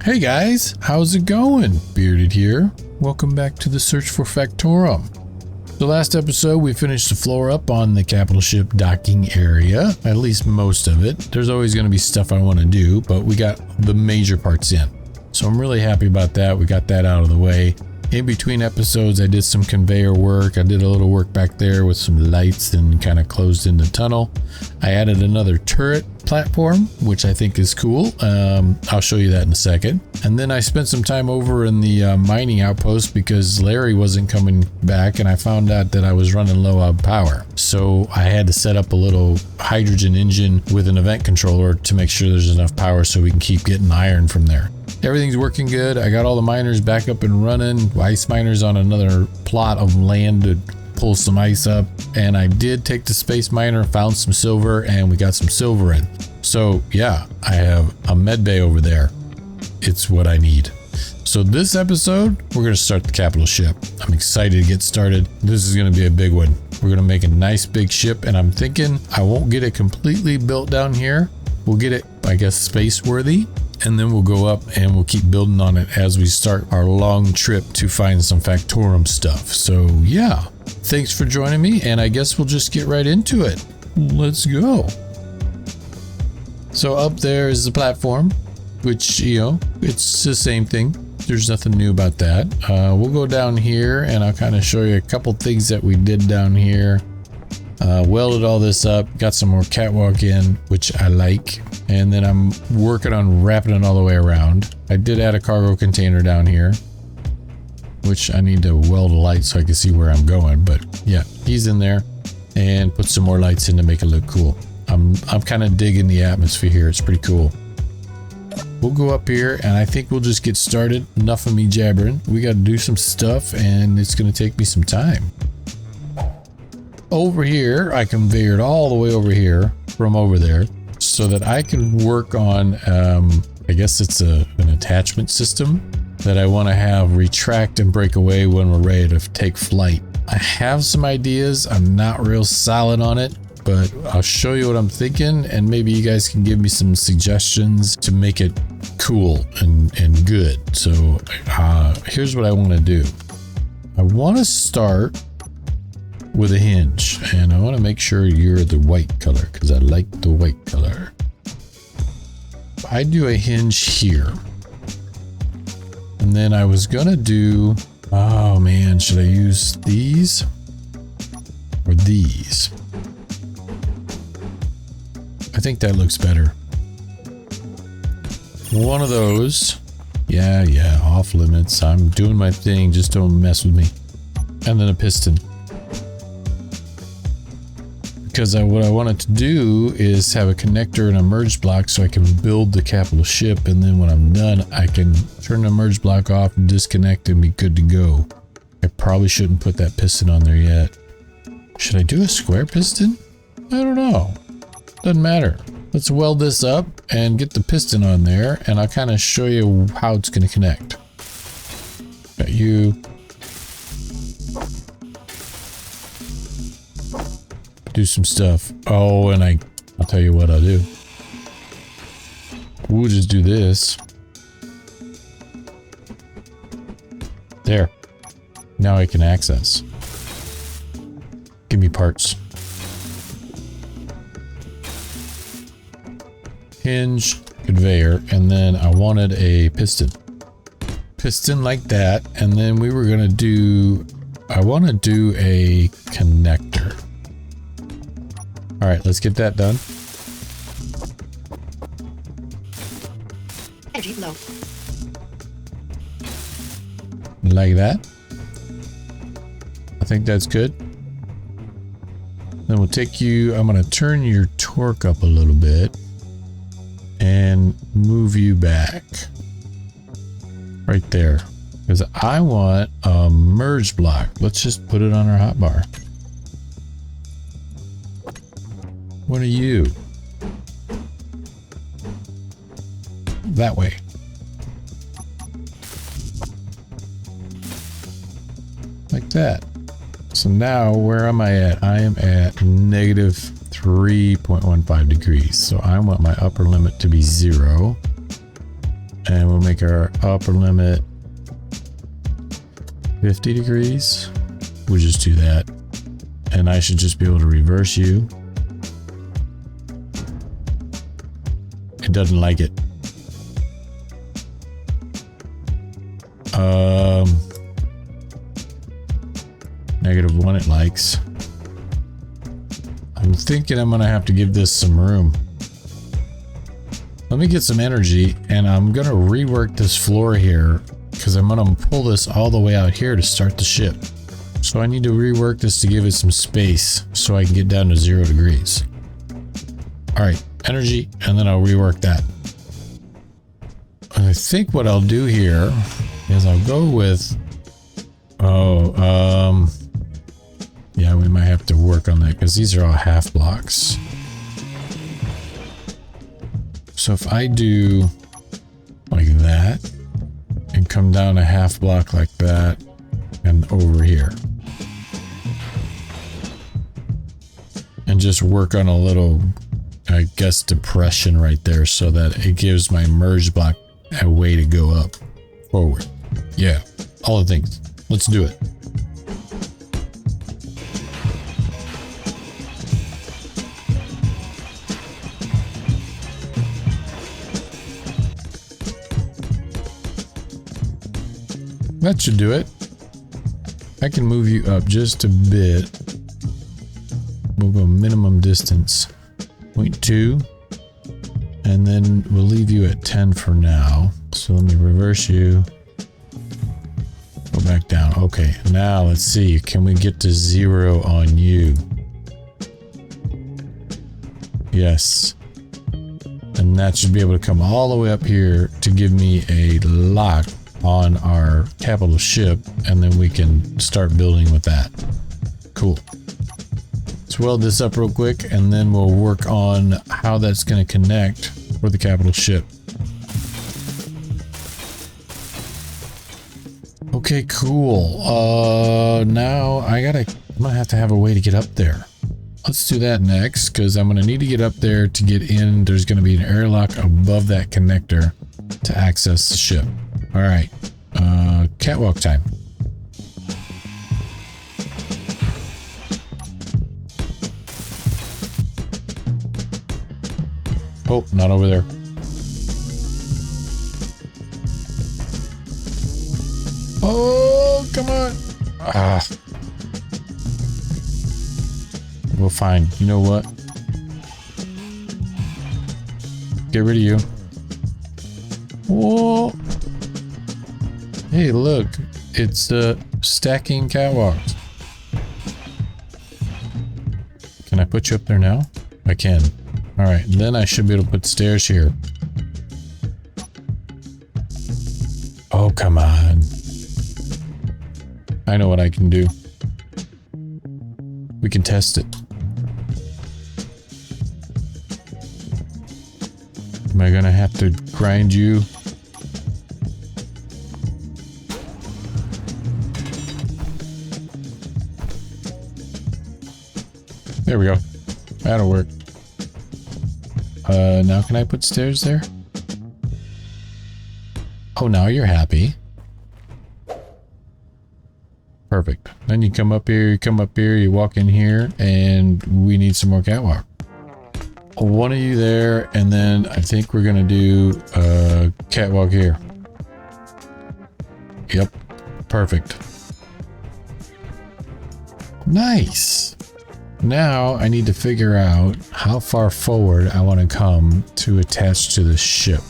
Hey guys, how's it going? Bearded here. Welcome back to the search for Factorum. The last episode we finished the floor up on the capital ship docking area, at least most of it. There's always going to be stuff I want to do, but we got the major parts in. So I'm really happy about that. We got that out of the way. In between episodes, I did some conveyor work. I did a little work back there with some lights and kind of closed in the tunnel. I added another turret platform, which I think is cool. I'll show you that in a second. And then I spent some time over in the mining outpost because Larry wasn't coming back, and I found out that I was running low on power. So I had to set up a little hydrogen engine with an event controller to make sure there's enough power so we can keep getting iron from there. Everything's working good. I got all the miners back up and running. Ice miners on another plot of land to pull some ice up. And I did take the space miner, found some silver, and we got some silver in. So yeah, I have a med bay over there. It's what I need. So this episode, we're going to start the capital ship. I'm excited to get started. This is going to be a big one. We're going to make a nice big ship, and I'm thinking I won't get it completely built down here. We'll get it, I guess, space worthy. And then we'll go up and we'll keep building on it as we start our long trip to find some Factorum stuff. So yeah, thanks for joining me, and I guess we'll just get right into it. Let's go. So up there is the platform, which, you know, it's the same thing. There's nothing new about that. We'll go down here and I'll kind of show you a couple things that we did down here. Welded all this up, got some more catwalk in, which I like. And then I'm working on wrapping it all the way around. I did add a cargo container down here, which I need to weld a light so I can see where I'm going. But yeah, he's in there, and put some more lights in to make it look cool. I'm kind of digging the atmosphere here. It's pretty cool. We'll go up here and I think we'll just get started. Enough of me jabbering. We got to do some stuff and it's going to take me some time. Over here, I conveyored all the way over here from over there so that I can work on, I guess it's an attachment system that I want to have retract and break away when we're ready to take flight. I have some ideas. I'm not real solid on it, but I'll show you what I'm thinking, and maybe you guys can give me some suggestions to make it cool and good. So here's what I want to do. I want to start with a hinge, and I want to make sure you're the white color because I like the white color. I do a hinge here, and then I was gonna do, oh man, should I use these or these? I think that looks better. One of those. Yeah, off limits. I'm doing my thing, just don't mess with me. And then a piston. Because what I wanted to do is have a connector and a merge block so I can build the capital ship, and then when I'm done I can turn the merge block off and disconnect and be good to go. I probably shouldn't put that piston on there yet. Should I do a square piston? I don't know. Doesn't matter. Let's weld this up and get the piston on there, and I'll kind of show you how it's going to connect. Got you. Do some stuff. Oh, and I'll tell you what I'll do. We'll just do this. There. Now I can access. Give me parts. Hinge, conveyor, and then I wanted a piston. Piston like that, and then we were gonna do, I want to do a connector. All right, let's get that done. Energy low. Like that. I think that's good. Then we'll take you, I'm going to turn your torque up a little bit and move you back right there, because I want a merge block. Let's just put it on our hotbar. What are you? That way. Like that. So now where am I at? I am at negative 3.15 degrees. So I want my upper limit to be 0. And we'll make our upper limit 50 degrees. We'll just do that. And I should just be able to reverse you. It doesn't like it. -1 it likes. I'm thinking I'm gonna have to give this some room. Let me get some energy, and I'm gonna rework this floor here because I'm gonna pull this all the way out here to start the ship. So I need to rework this to give it some space so I can get down to 0 degrees. All right, energy, and then I'll rework that. I think what I'll do here is I'll go with, yeah, we might have to work on that because these are all half blocks. So if I do like that and come down a half block like that and over here and just work on a little, I guess, depression right there so that it gives my merge block a way to go up forward. Yeah, all the things. Let's do it. That should do it. I can move you up just a bit. We'll go minimum distance 0.2, and then we'll leave you at 10 for now. So let me reverse you. Go back down. Okay, now let's see. Can we get to 0 on you? Yes. And that should be able to come all the way up here to give me a lock on our capital ship, and then we can start building with that. Cool. Let's weld this up real quick, and then we'll work on how that's going to connect for the capital ship. Okay, cool. Now I'm gonna have to have a way to get up there. Let's do that next, because I'm gonna need to get up there to get in. There's gonna be an airlock above that connector to access the ship. All right, catwalk time. Oh, not over there. Oh, come on. Ah. Well, fine. You know what? Get rid of you. Whoa. Hey, look. It's stacking catwalks. Can I put you up there now? I can. All right. Then I should be able to put stairs here. Oh, come on. I know what I can do. We can test it. Am I gonna have to grind you? There we go. That'll work. Now can I put stairs there? Oh, now you're happy. Perfect. Then you come up here, you walk in here, and we need some more catwalk. One of you there, and then I think we're gonna do a catwalk here. Yep. Perfect. Nice. Now I need to figure out how far forward I want to come to attach to the ship.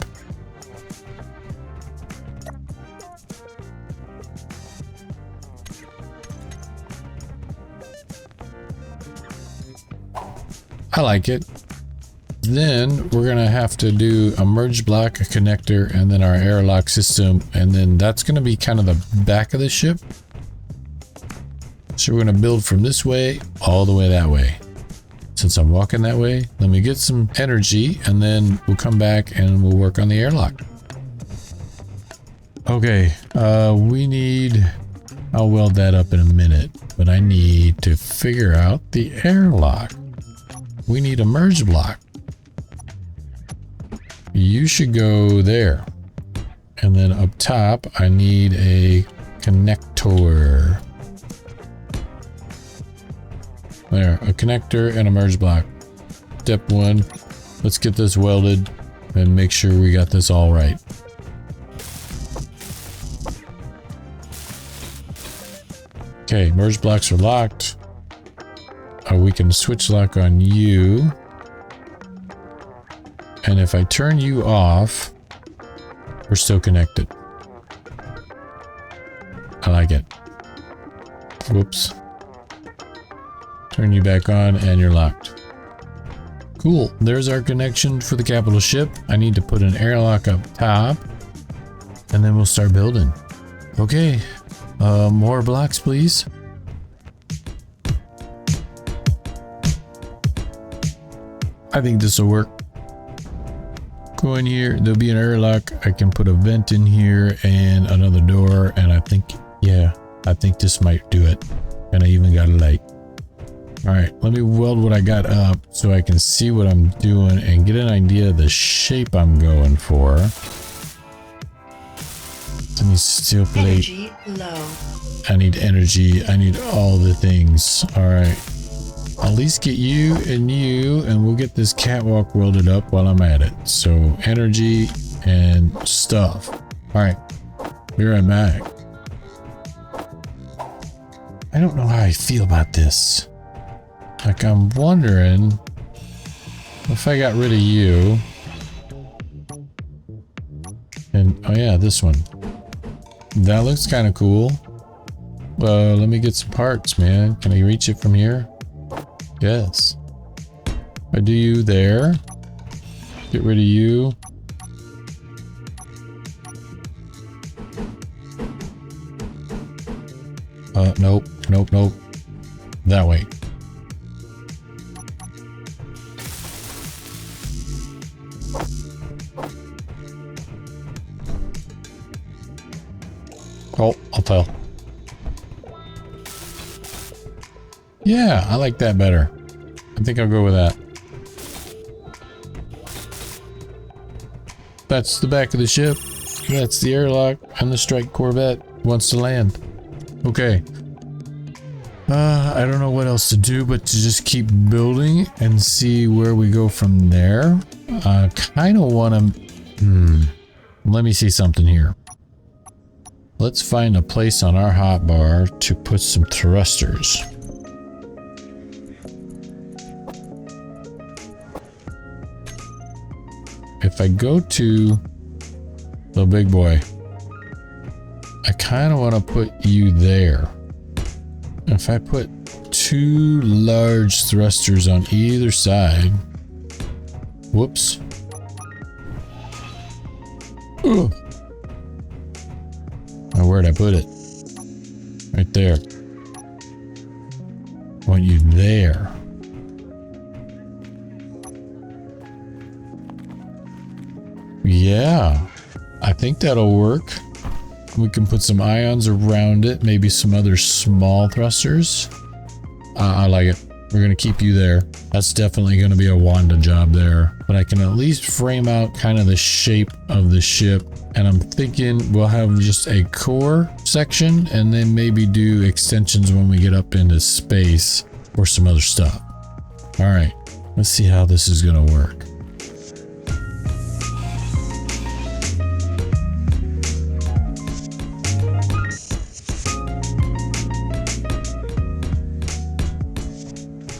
I like it. Then we're gonna have to do a merge block, a connector, and then our airlock system, and then that's gonna be kind of the back of the ship. So we're gonna build from this way all the way that way. Since I'm walking that way, let me get some energy, and then we'll come back and we'll work on the airlock. Okay, I'll weld that up in a minute, but I need to figure out the airlock. We need a merge block. You should go there. And then up top, I need a connector. There, a connector and a merge block. Step one, let's get this welded and make sure we got this all right. Okay, merge blocks are locked. We can switch lock on you. And if I turn you off, we're still connected. I like it. Whoops. Turn you back on and you're locked. Cool. There's our connection for the capital ship. I need to put an airlock up top and then we'll start building. Okay. More blocks, please. I think this will work. Go in here. There'll be an airlock. I can put a vent in here and another door. And I think, yeah, I think this might do it. And I even got a light. All right, let me weld what I got up so I can see what I'm doing and get an idea of the shape I'm going for. I need steel plate. Energy low. I need energy. I need all the things. All right. I'll at least get you, and we'll get this catwalk welded up while I'm at it. So energy and stuff. All right. Be right back. I don't know how I feel about this. Like, I'm wondering if I got rid of you. And, oh yeah, this one. That looks kind of cool. Let me get some parts, man. Can I reach it from here? Yes. I do you there. Get rid of you. Nope, nope, nope. That way. Oh, I'll tell. Yeah, I like that better. I think I'll go with that. That's the back of the ship. That's the airlock, and the strike corvette wants to land. Okay. I don't know what else to do but to just keep building and see where we go from there. I kind of want to... Let me see something here. Let's find a place on our hotbar to put some thrusters. If I go to the big boy, I kind of want to put you there. If I put two large thrusters on either side, whoops. Ugh. Now where'd I put it? Right there. I want you there. Yeah, I think that'll work. We can put some ions around it, maybe some other small thrusters. I like it. We're going to keep you there. That's definitely going to be a Wanda job there. But I can at least frame out kind of the shape of the ship. And I'm thinking we'll have just a core section and then maybe do extensions when we get up into space or some other stuff. All right, let's see how this is going to work.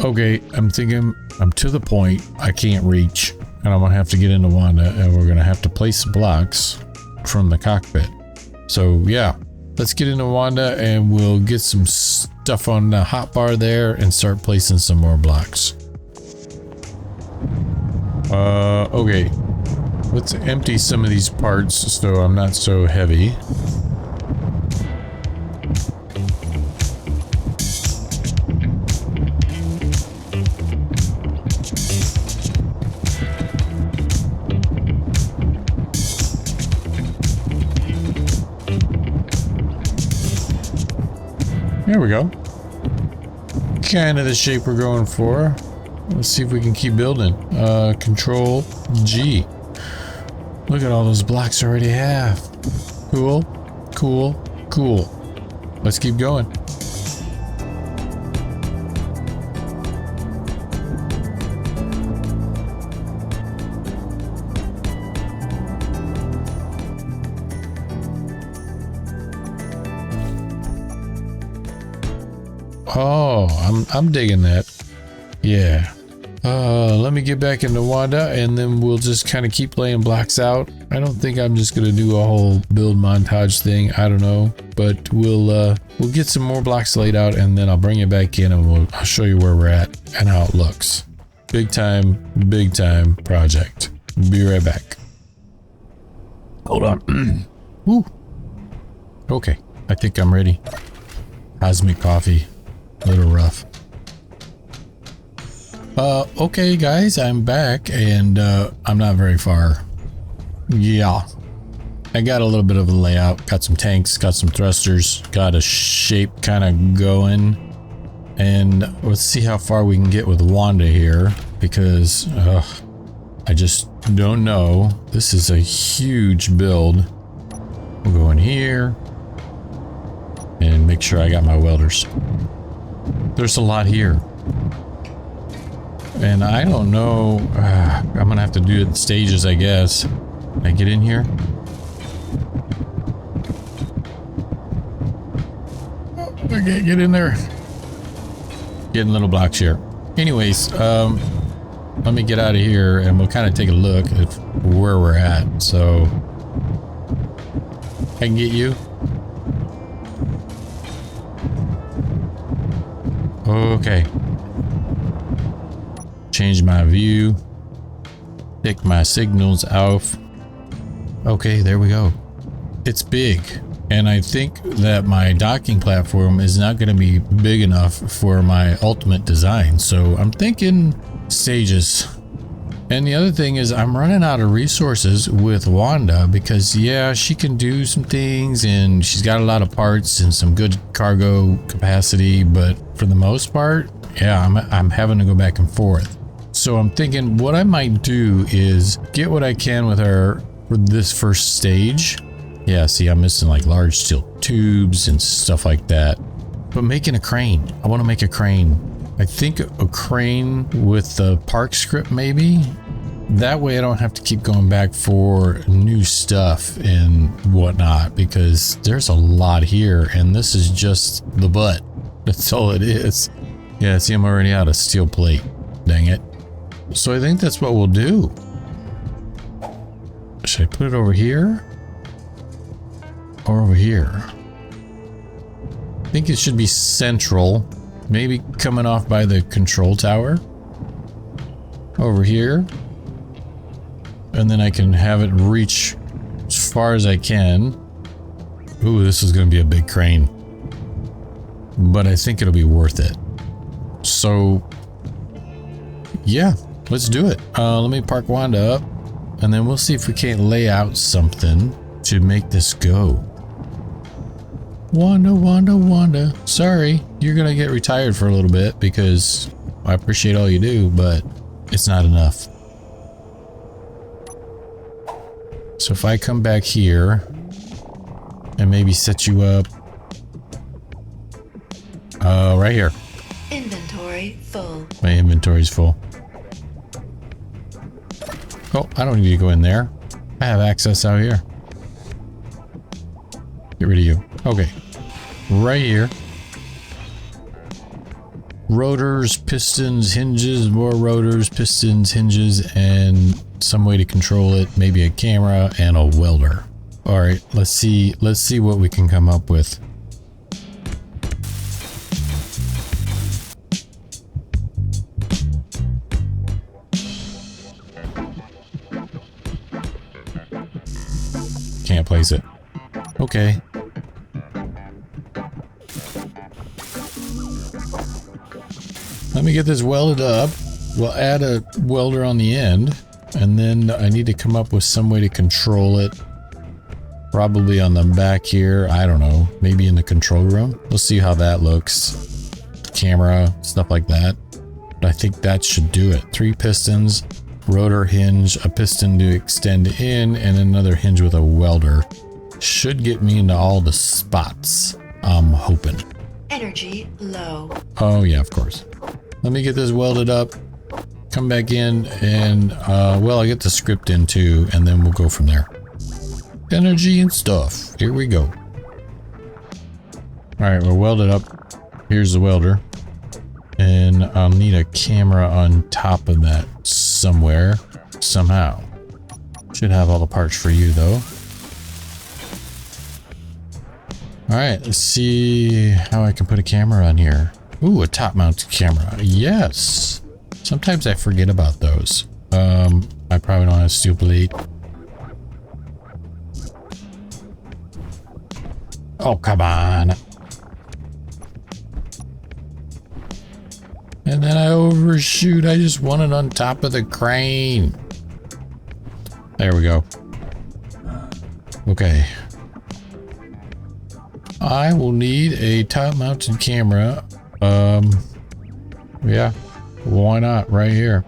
Okay, I'm thinking I'm to the point I can't reach, and I'm gonna have to get into Wanda, and we're gonna have to place blocks from the cockpit. So yeah, let's get into Wanda and we'll get some stuff on the hotbar there and start placing some more blocks. Okay, let's empty some of these parts so I'm not so heavy. There we go. Kind of the shape we're going for. Let's see if we can keep building. Control G. Look at all those blocks I already have. Cool, cool, cool. Let's keep going. Oh, I'm digging that. Yeah. Let me get back into Wanda and then we'll just kind of keep laying blocks out. I don't think I'm just gonna do a whole build montage thing. I don't know, but we'll get some more blocks laid out and then I'll bring it back in and I'll show you where we're at and how it looks. Big time project. Be right back. Hold on. Woo. Okay, I think I'm ready. Cosmic coffee. A little rough. Okay guys, I'm back and I'm not very far. Yeah. I got a little bit of a layout, got some tanks, got some thrusters, got a shape kind of going. And let's see how far we can get with Wanda here because I just don't know. This is a huge build. We'll go in here and make sure I got my welders. There's a lot here. And I don't know, I'm gonna have to do it in stages, I guess. Can I get in here? Oh, I can't get in there. Getting little blocks here. Anyways, let me get out of here and we'll kind of take a look at where we're at. So, I can get you. Okay. Change my view. Take my signals off. Okay, there we go. It's big. And I think that my docking platform is not going to be big enough for my ultimate design. So I'm thinking stages. And the other thing is I'm running out of resources with Wanda because yeah, she can do some things and she's got a lot of parts and some good cargo capacity. But for the most part, yeah, I'm having to go back and forth. So I'm thinking what I might do is get what I can with her for this first stage. Yeah, see, I'm missing like large steel tubes and stuff like that. But making a crane. I want to make a crane. I think a crane with the park script maybe. That way I don't have to keep going back for new stuff and whatnot because there's a lot here and this is just the butt. That's all it is. Yeah, see, I'm already out of steel plate. Dang it. So I think that's what we'll do. Should I put it over here? Or over here? I think it should be central. Maybe coming off by the control tower. Over here. And then I can have it reach as far as I can. Ooh, this is going to be a big crane. But I think it'll be worth it. So, yeah, let's do it. Let me park Wanda up. And then we'll see if we can't lay out something to make this go. Wanda, Wanda, Wanda. Sorry, you're going to get retired for a little bit because I appreciate all you do, but it's not enough. So if I come back here and maybe set you up right here. Inventory full. My inventory's full. Oh, I don't need to go in there. I have access out here. Get rid of you. Okay. Right here. Rotors, pistons, hinges, more rotors, pistons, hinges, and some way to control it. Maybe a camera and a welder. All right, let's see what we can come up with. Can't place it. Okay. Let me get this welded up. We'll add a welder on the end, and then I need to come up with some way to control it. Probably on the back here. I don't know. Maybe in the control room. We'll see how that looks. Camera, stuff like that. But I think that should do it. 3 pistons, rotor hinge, a piston to extend in, and another hinge with a welder. should get me into all the spots. I'm hoping. Energy low. Oh yeah, of course. Let me get this welded up. Come back in and, well, I get the script in too, and then we'll go from there. Energy and stuff. Here we go. Alright, we're welded up. Here's the welder. And I'll need a camera on top of that somewhere. Somehow. Should have all the parts for you, though. Alright, let's see how I can put a camera on here. Ooh, a top-mounted camera. Yes! Sometimes I forget about those. I probably don't have steel plate. Oh, come on. And then I overshoot. I just want it on top of the crane. There we go. Okay. I will need a top-mounted camera. Yeah. Why not? Right here.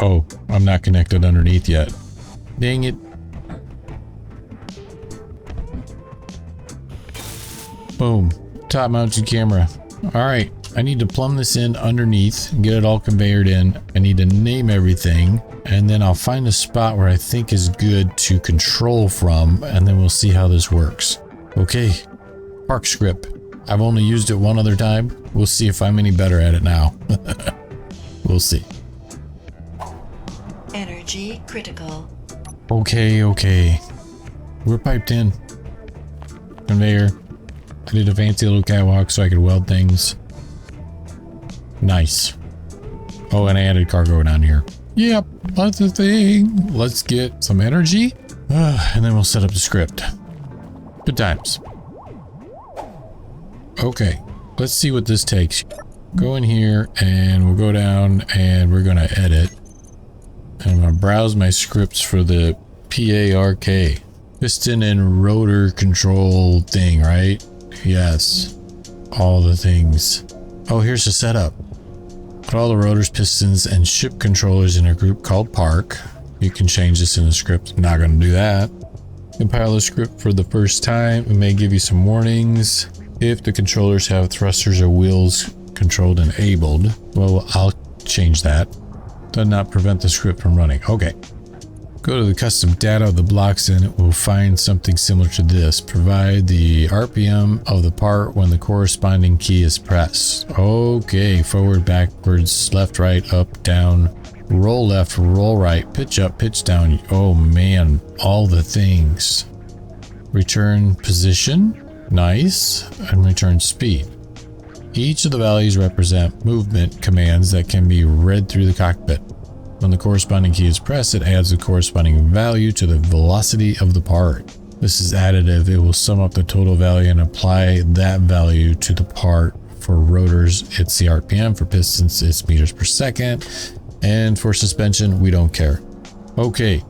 Oh, I'm not connected underneath yet. Dang it. Boom. Top mounted camera. Alright. I need to plumb this in underneath and get it all conveyored in. I need to name everything. And then I'll find a spot where I think is good to control from, and then we'll see how this works. Okay, park script. I've only used it one other time. We'll see if I'm any better at it now. We'll see. Energy critical. Okay. We're piped in. Conveyor. I did a fancy little catwalk so I could weld things. Nice. Oh, and I added cargo down here. Yep, that's the thing. Let's get some energy, and then we'll set up the script. Good times. Okay, let's see what this takes. Go in here, and we'll go down, and we're gonna edit. And I'm gonna browse my scripts for the PARK. Piston and rotor control thing, right? Yes. All the things. Oh, here's the setup. Put all the rotors, pistons, and ship controllers in a group called Park. You can change this in the script. I'm not going to do that. Compile the script for the first time. It may give you some warnings. If the controllers have thrusters or wheels controlled enabled. Well, I'll change that. Does not prevent the script from running. Okay. Go to the custom data of the blocks and it will find something similar to this. Provide the RPM of the part when the corresponding key is pressed. Okay, forward, backwards, left, right, up, down, roll left, roll right, pitch up, pitch down. Oh man, all the things. Return position, nice, and return speed. Each of the values represent movement commands that can be read through the cockpit. When the corresponding key is pressed, it adds the corresponding value to the velocity of the part. This is additive. It will sum up the total value and apply that value to the part. For rotors, it's the RPM. For pistons, it's meters per second. And for suspension, we don't care. Okay.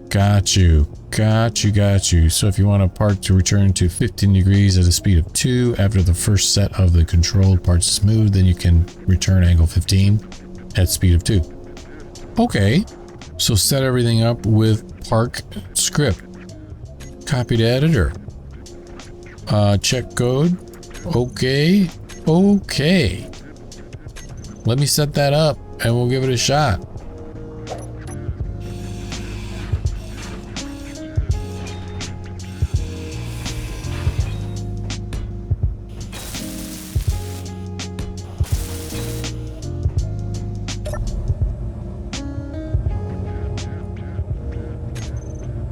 Got you. So if you want a part to return to 15 degrees at a speed of 2 after the first set of the controlled parts is moved, then you can return angle 15 at speed of 2. Okay, so set everything up with Park script. Copy to editor. Check code. Okay. Let me set that up and we'll give it a shot.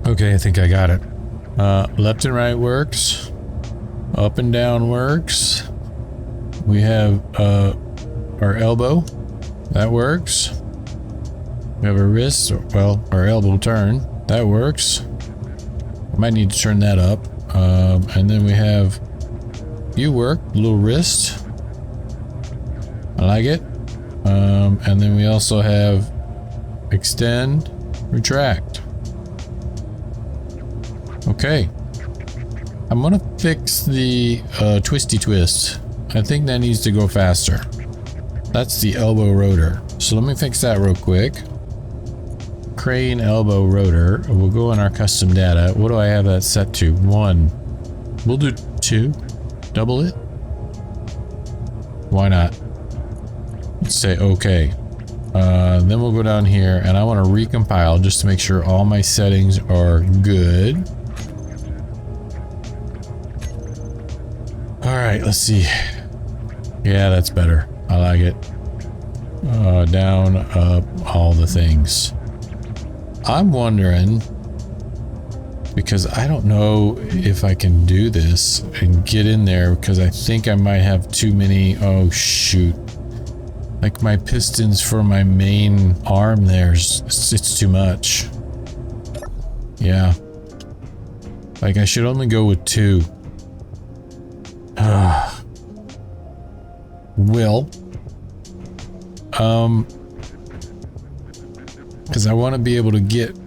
Okay, I think I got it. Left and right works. Up and down works. We have our elbow. That works. We have a wrist. Well, our elbow turn. That works. Might need to turn that up. And then we have view work. Little wrist. I like it. And then we also have extend, retract. Okay. I'm gonna fix the twisty twist. I think that needs to go faster. That's the elbow rotor. So let me fix that real quick. Crane elbow rotor. We'll go in our custom data. What do I have that set to? 1. We'll do 2. Double it. Why not? Let's say okay. Then we'll go down here and I want to recompile just to make sure all my settings are good. All right, let's see. Yeah, that's better. I like it. Down, up, all the things. I'm wondering, because I don't know if I can do this and get in there, because I think I might have too many. Oh shoot. Like my pistons for my main arm there's it's too much. Yeah. Like I should only go with 2. Will. Because I want to be able to get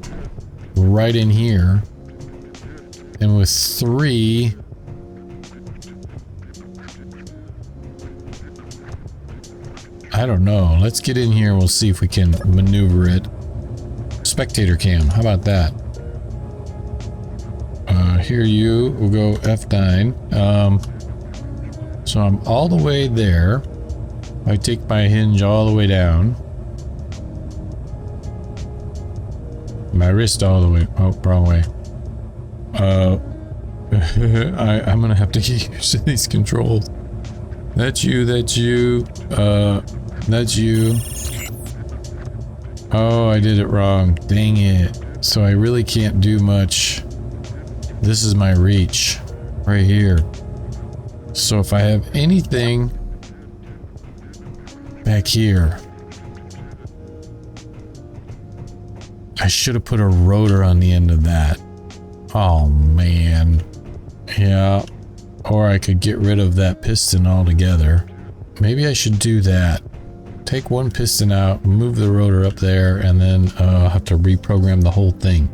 right in here. And with 3, I don't know. Let's get in here and we'll see if we can maneuver it. Spectator cam, how about that? Here we'll go F9. So I'm all the way there. I take my hinge all the way down. My wrist all the way. Oh, wrong way. I'm gonna have to get used to these controls. That's you, that's you. That's you. Oh, I did it wrong. Dang it. So I really can't do much. This is my reach. Right here. So if I have anything back here, I should have put a rotor on the end of that. Oh man. Yeah. Or I could get rid of that piston altogether. Maybe I should do that. Take one piston out, move the rotor up there, and then I'll have to reprogram the whole thing.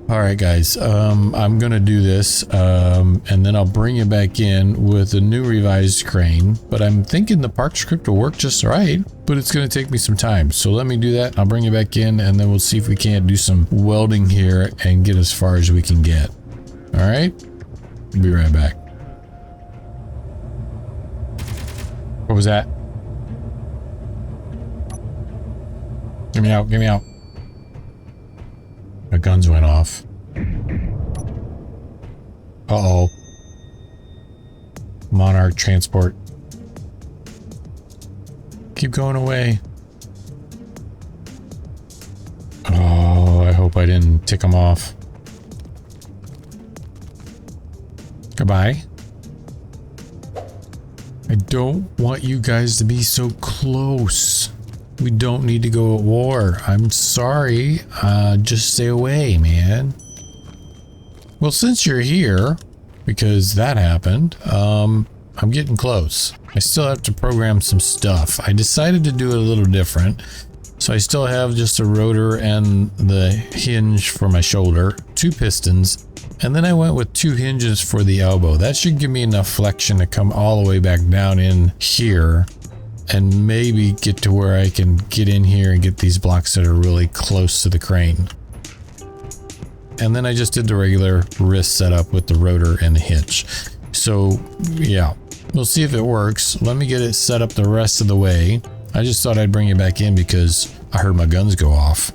Alright guys, I'm gonna do this, and then I'll bring it back in with a new revised crane, but I'm thinking the park script will work just right, but it's gonna take me some time. So let me do that, I'll bring it back in, and then we'll see if we can't do some welding here and get as far as we can get. Alright? Be right back. What was that? Get me out, get me out. My guns went off. Uh-oh. Monarch transport. Keep going away. Oh, I hope I didn't tick them off. Goodbye. I don't want you guys to be so close. We don't need to go at war. I'm sorry. Just stay away, man. Well, since you're here, because that happened, I'm getting close. I still have to program some stuff. I decided to do it a little different. So I still have just a rotor and the hinge for my shoulder, 2 pistons, and then I went with 2 hinges for the elbow. That should give me enough flexion to come all the way back down in here and maybe get to where I can get in here and get these blocks that are really close to the crane. And then I just did the regular wrist setup with the rotor and the hinge. So yeah, we'll see if it works. Let me get it set up the rest of the way. I just thought I'd bring it back in because I heard my guns go off.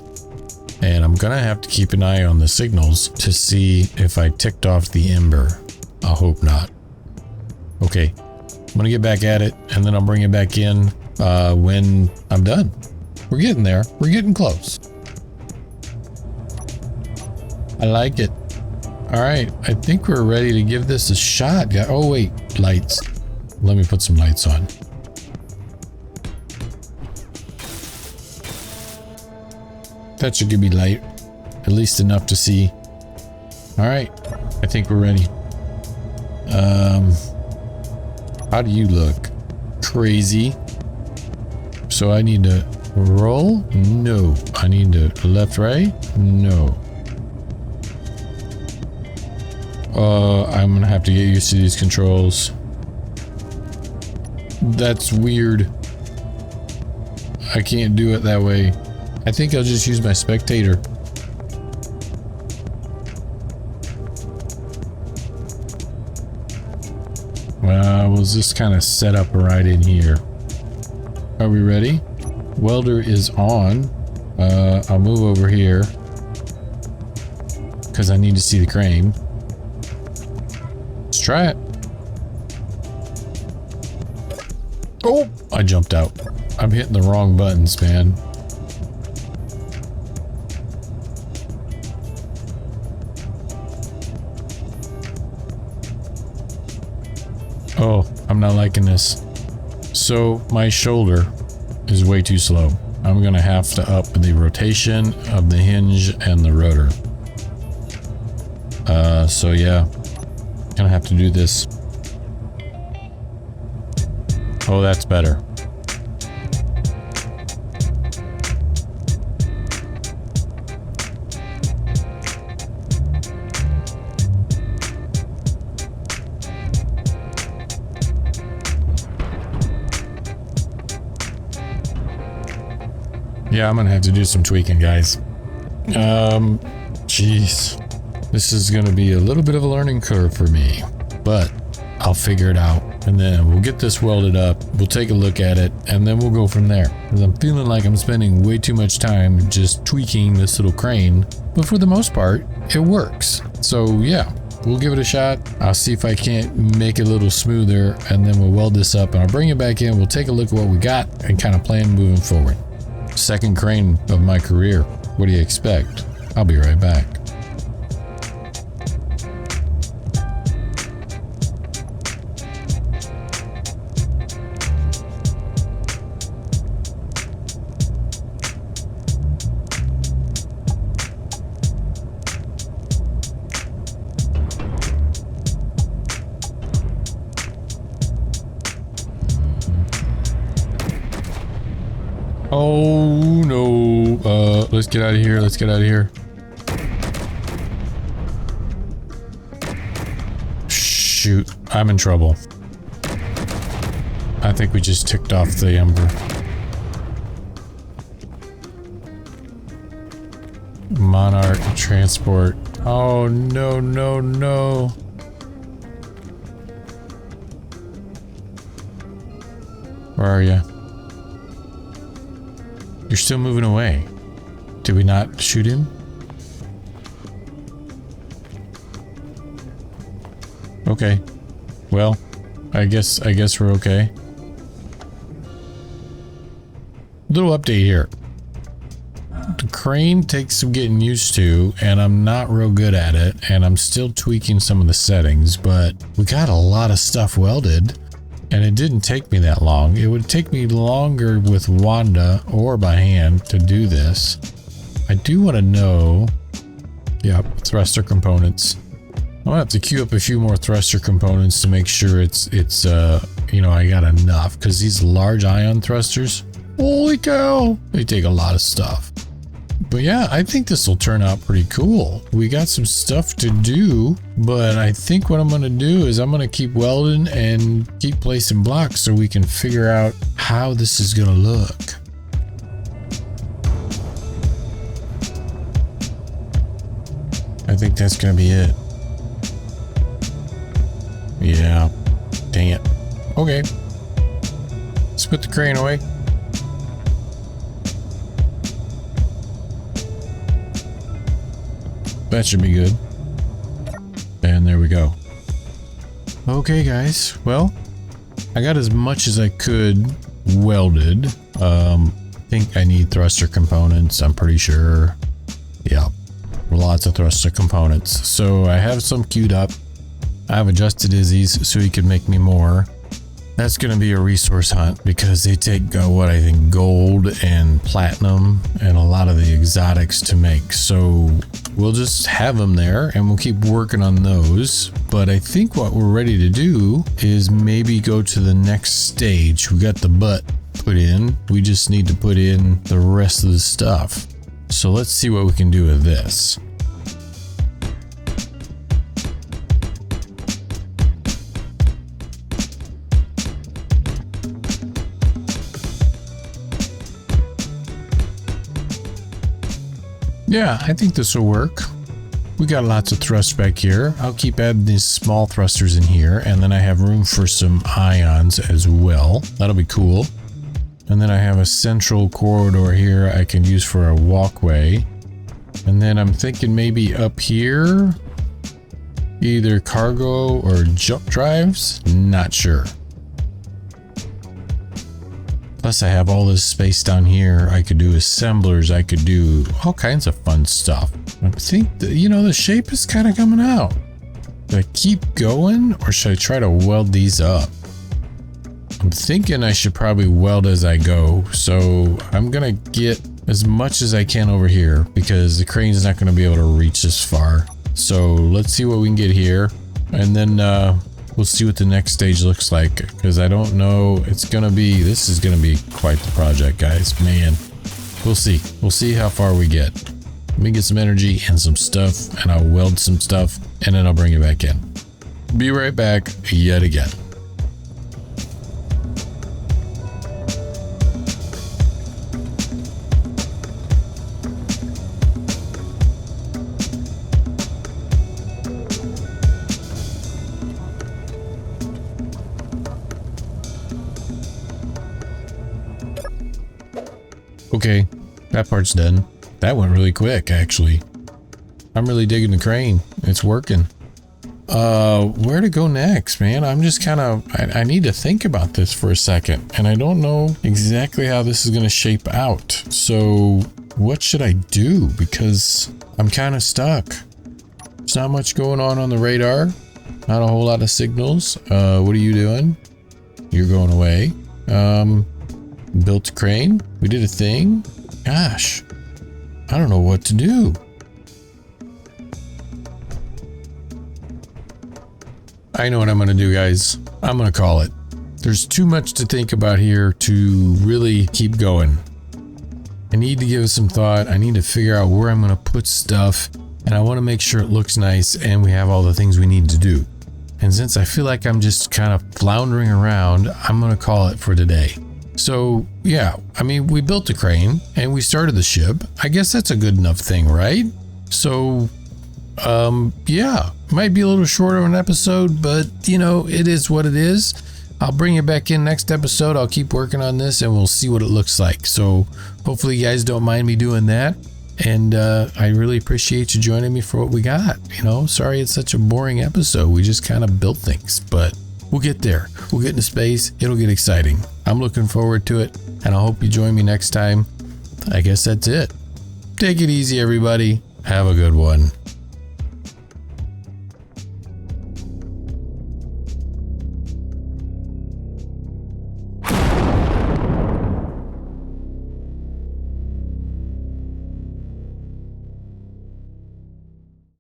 And I'm gonna have to keep an eye on the signals to see if I ticked off the ember. I hope not. Okay, I'm gonna get back at it and then I'll bring it back in when I'm done. We're getting there. We're getting close. I like it. All right, I think we're ready to give this a shot. Yeah. Oh wait, lights. Let me put some lights on. That should give me light, at least enough to see. All right, I think we're ready. How do you look? Crazy. So I need to roll? No. I need to left, right? No. I'm gonna have to get used to these controls. That's weird. I can't do it that way. I think I'll just use my spectator. Well, we'll just kind of set up right in here. Are we ready? Welder is on. I'll move over here because I need to see the crane. Let's try it. Oh, I jumped out. I'm hitting the wrong buttons, man. Oh, I'm not liking this. So my shoulder is way too slow. I'm gonna have to up the rotation of the hinge and the rotor. So yeah, gonna have to do this. Oh, that's better. Yeah, I'm gonna have to do some tweaking, guys. Jeez. This is gonna be a little bit of a learning curve for me, but I'll figure it out. And then we'll get this welded up, we'll take a look at it, and then we'll go from there. Because I'm feeling like I'm spending way too much time just tweaking this little crane, but for the most part, it works. So yeah, we'll give it a shot. I'll see if I can't make it a little smoother, and then we'll weld this up, and I'll bring it back in. We'll take a look at what we got and kind of plan moving forward. Second crane of my career. What do you expect? I'll be right back. Oh no, let's get out of here, let's get out of here. Shoot, I'm in trouble. I think we just ticked off the ember. Monarch transport. Oh no, no, no. Where are you? You're still moving away. Did we not shoot him? Okay. Well, I guess we're okay. Little update here. The crane takes some getting used to, and I'm not real good at it, and I'm still tweaking some of the settings, but we got a lot of stuff welded. And it didn't take me that long. It would take me longer with Wanda or by hand to do this. I do want to know, yep, thruster components. I'm gonna have to queue up a few more thruster components to make sure it's you know, I got enough, because these large ion thrusters, holy cow, they take a lot of stuff. But yeah, I think this will turn out pretty cool. We got some stuff to do, but I think what I'm going to do is I'm going to keep welding and keep placing blocks so we can figure out how this is going to look. I think that's going to be it. Yeah. Dang it. Okay. Let's put the crane away. That should be good. And there we go. Okay, guys. Well, I got as much as I could welded. I think I need thruster components, I'm pretty sure. Yeah, lots of thruster components. So I have some queued up. I have adjusted Izzy's so he can make me more. That's going to be a resource hunt because they take what I think gold and platinum and a lot of the exotics to make. So we'll just have them there and we'll keep working on those. But I think what we're ready to do is maybe go to the next stage. We got the butt put in. We just need to put in the rest of the stuff. So let's see what we can do with this. Yeah, I think this will work. We got lots of thrust back here. I'll keep adding these small thrusters in here, and then I have room for some ions as well. That'll be cool. And then I have a central corridor here I can use for a walkway. And then I'm thinking maybe up here, either cargo or jump drives. Not sure. Plus I have all this space down here. I could do assemblers. I could do all kinds of fun stuff. I think that, you know, the shape is kind of coming out. Do I keep going or should I try to weld these up? I'm thinking I should probably weld as I go. So I'm going to get as much as I can over here because the crane's not going to be able to reach this far. So let's see what we can get here. And then we'll see what the next stage looks like, because I don't know. This is going to be quite the project, guys. Man, we'll see. We'll see how far we get. Let me get some energy and some stuff, and I'll weld some stuff, and then I'll bring it back in. Be right back yet again. Okay, that part's done. That went really quick, actually. I'm really digging the crane. It's working. Where to go next, man? I'm just kind of... I need to think about this for a second. And I don't know exactly how this is going to shape out. So, what should I do? Because I'm kind of stuck. There's not much going on the radar. Not a whole lot of signals. What are you doing? You're going away. Built a crane. We did a thing. Gosh, I don't know what to do. I know what I'm going to do, guys. I'm going to call it. There's too much to think about here to really keep going. I need to give it some thought. I need to figure out where I'm going to put stuff, and I want to make sure it looks nice and we have all the things we need to do. And since I feel like I'm just kind of floundering around, I'm going to call it for today. So yeah, I mean, we built a crane and we started the ship. I guess that's a good enough thing, right? So, yeah, might be a little shorter of an episode, but you know, it is what it is. I'll bring you back in next episode. I'll keep working on this and we'll see what it looks like. So hopefully you guys don't mind me doing that. And I really appreciate you joining me for what we got. You know, sorry it's such a boring episode. We just kind of built things, but we'll get there. We'll get into space. It'll get exciting. I'm looking forward to it, and I hope you join me next time. I guess that's it. Take it easy, everybody. Have a good one.